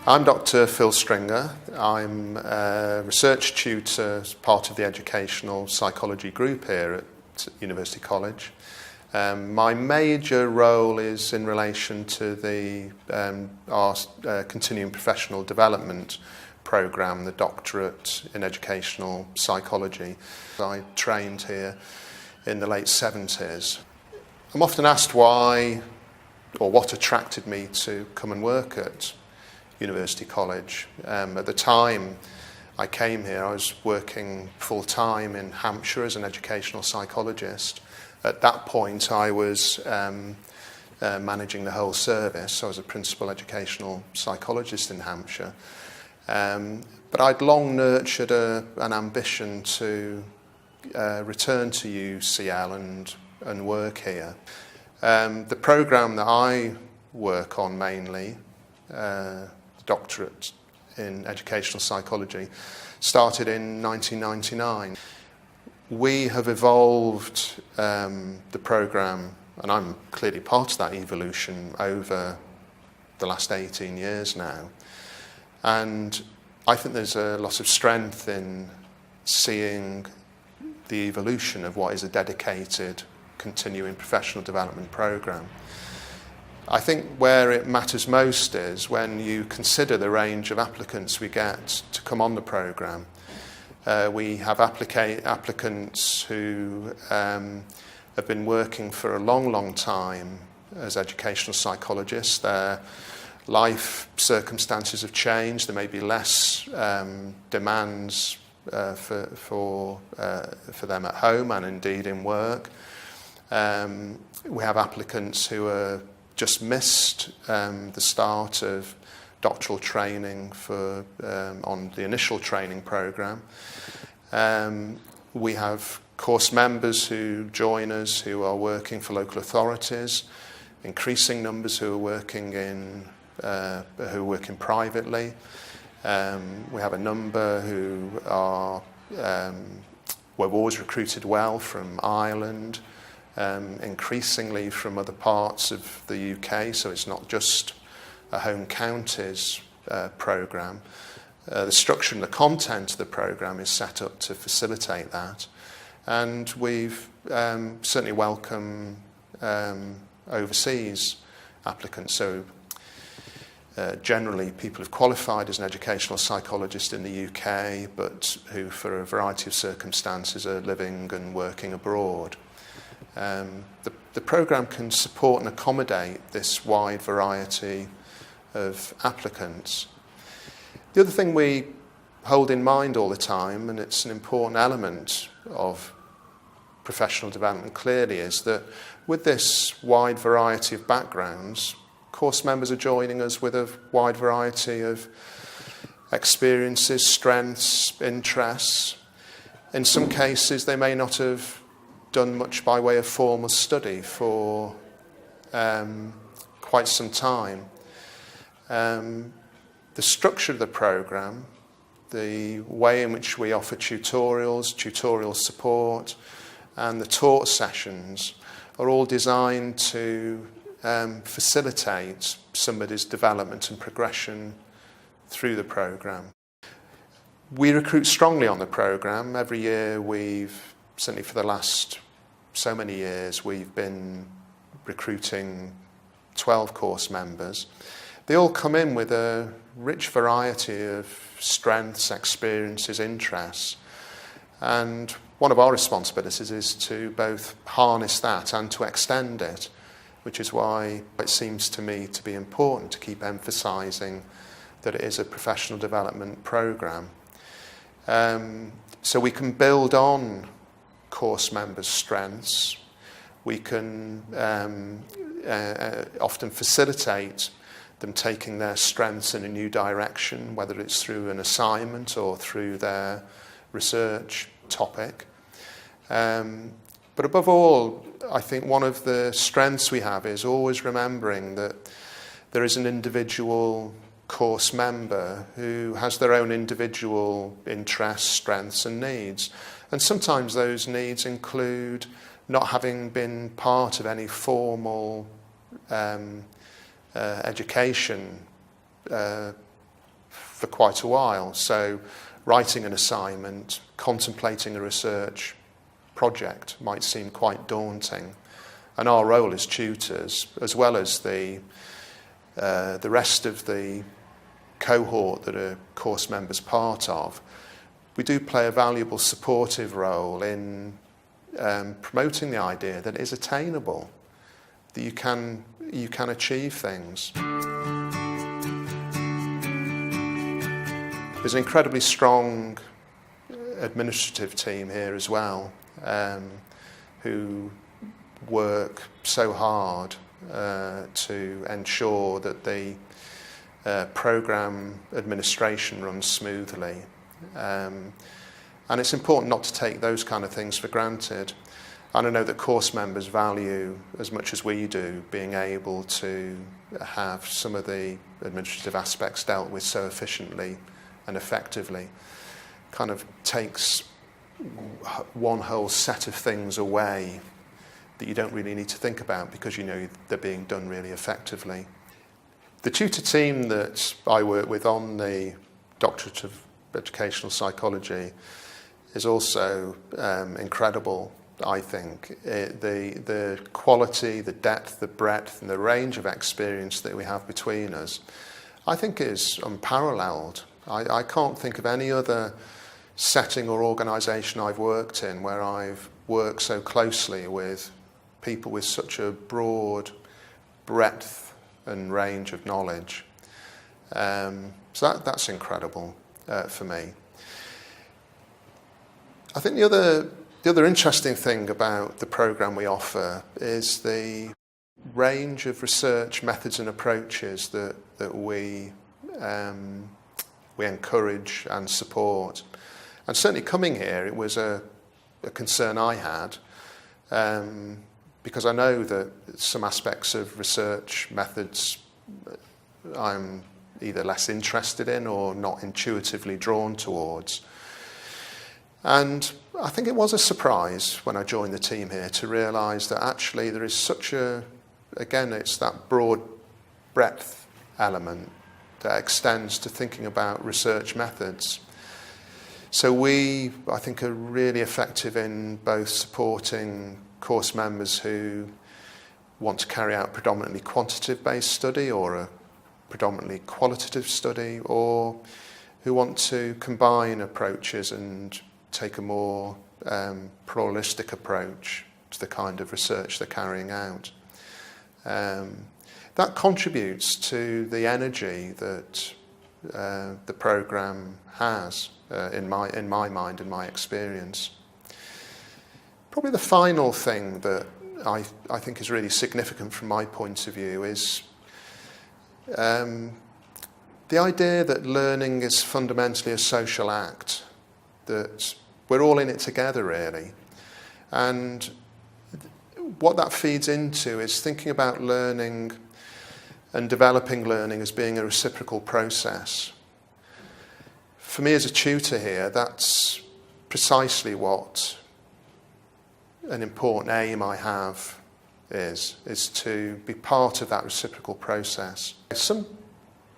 I'm Dr. Phil Stringer. I'm a research tutor as part of the educational psychology group here at University College. My major role is in relation to our continuing professional development programme, the Doctorate in Educational Psychology. I trained here in the late 70s. I'm often asked why or what attracted me to come and work at University College. At the time I came here, I was working full-time in Hampshire as an educational psychologist. At that point I was managing the whole service. I was a principal educational psychologist in Hampshire. But I'd long nurtured an ambition to return to UCL and work here. The programme that I work on mainly, Doctorate in Educational Psychology, started in 1999. We have evolved the programme, and I'm clearly part of that evolution, over the last 18 years now. And I think there's a lot of strength in seeing the evolution of what is a dedicated continuing professional development programme. I think where it matters most is when you consider the range of applicants we get to come on the programme. We have applicants who have been working for a long for as educational psychologists. Their life circumstances have changed. There may be less demands for them at home and indeed in work. We have applicants who are just missed the start of doctoral training on the initial training programme. We have course members who join us who are working for local authorities, increasing numbers who are working privately. We have a number who are we've always recruited well from Ireland, increasingly from other parts of the UK, so it's not just a home counties programme. The structure and the content of the programme is set up to facilitate that, and we've certainly welcome overseas applicants. So generally people who've qualified as an educational psychologist in the UK but who for a variety of circumstances are living and working abroad. The programme can support and accommodate this wide variety of applicants. The other thing we hold in mind all the time, and it's an important element of professional development clearly, is that with this wide variety of backgrounds, course members are joining us with a wide variety of experiences, strengths, interests. In some cases they may not have done much by way of formal study for quite some time. The structure of the programme, the way in which we offer tutorials, tutorial support, and the taught sessions are all designed to facilitate somebody's development and progression through the programme. We recruit strongly on the programme. Every year certainly for the last so many years, we've been recruiting 12 course members. They all come in with a rich variety of strengths, experiences, interests. And one of our responsibilities is to both harness that and to extend it, which is why it seems to me to be important to keep emphasising that it is a professional development programme. So we can build on course members' strengths. We can often facilitate them taking their strengths in a new direction, whether it's through an assignment or through their research topic. But above all, I think one of the strengths we have is always remembering that there is an individual course member who has their own individual interests, strengths and needs. And sometimes those needs include not having been part of any formal education for quite a while. So writing an assignment, contemplating a research project might seem quite daunting. And our role as tutors, as well as the rest of the cohort that are course members part of, we do play a valuable supportive role in promoting the idea that it is attainable, that you can achieve things. There's an incredibly strong administrative team here as well, who work so hard to ensure that the programme administration runs smoothly. And it's important not to take those kind of things for granted. And I know that course members value, as much as we do, being able to have some of the administrative aspects dealt with so efficiently and effectively. Kind of takes one whole set of things away that you don't really need to think about because you know they're being done really effectively. The tutor team that I work with on the Doctorate of Educational Psychology is also incredible, I think. The quality, the depth, the breadth and the range of experience that we have between us, I think is unparalleled. I can't think of any other setting or organisation I've worked in where I've worked so closely with people with such a broad breadth and range of knowledge. So that's incredible for me. I think the other interesting thing about the programme we offer is the range of research methods and approaches that we encourage and support. And certainly coming here, it was a concern I had, because I know that some aspects of research methods I'm either less interested in or not intuitively drawn towards. And I think it was a surprise when I joined the team here to realise that actually there is such again, it's that broad breadth element that extends to thinking about research methods. So we, I think, are really effective in both supporting course members who want to carry out predominantly quantitative-based study or a predominantly qualitative study, or who want to combine approaches and take a more pluralistic approach to the kind of research they're carrying out. That contributes to the energy that the programme has, in my mind, in my experience. Probably the final thing that I think is really significant from my point of view is the idea that learning is fundamentally a social act, that we're all in it together really. And what that feeds into is thinking about learning and developing learning as being a reciprocal process. For me as a tutor here, that's precisely what an important aim I have is to be part of that reciprocal process. Some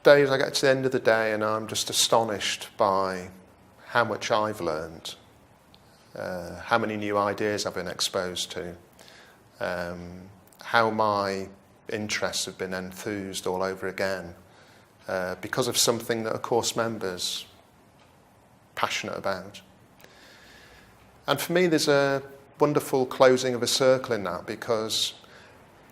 days I get to the end of the day and I'm just astonished by how much I've learned, how many new ideas I've been exposed to, how my interests have been enthused all over again because of something that a course member's passionate about. And for me there's a wonderful closing of a circle in that, because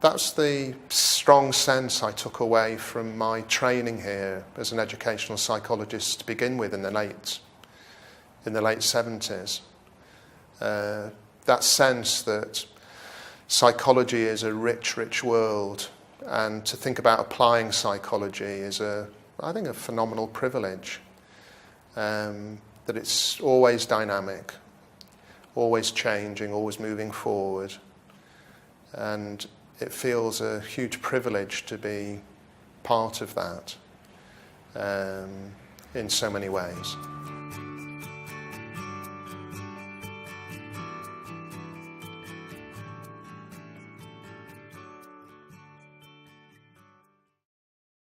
that's the strong sense I took away from my training here as an educational psychologist to begin with in the late 70s. That sense that psychology is a rich, rich world, and to think about applying psychology is I think a phenomenal privilege. That it's always dynamic, always changing, always moving forward. And it feels a huge privilege to be part of that in so many ways.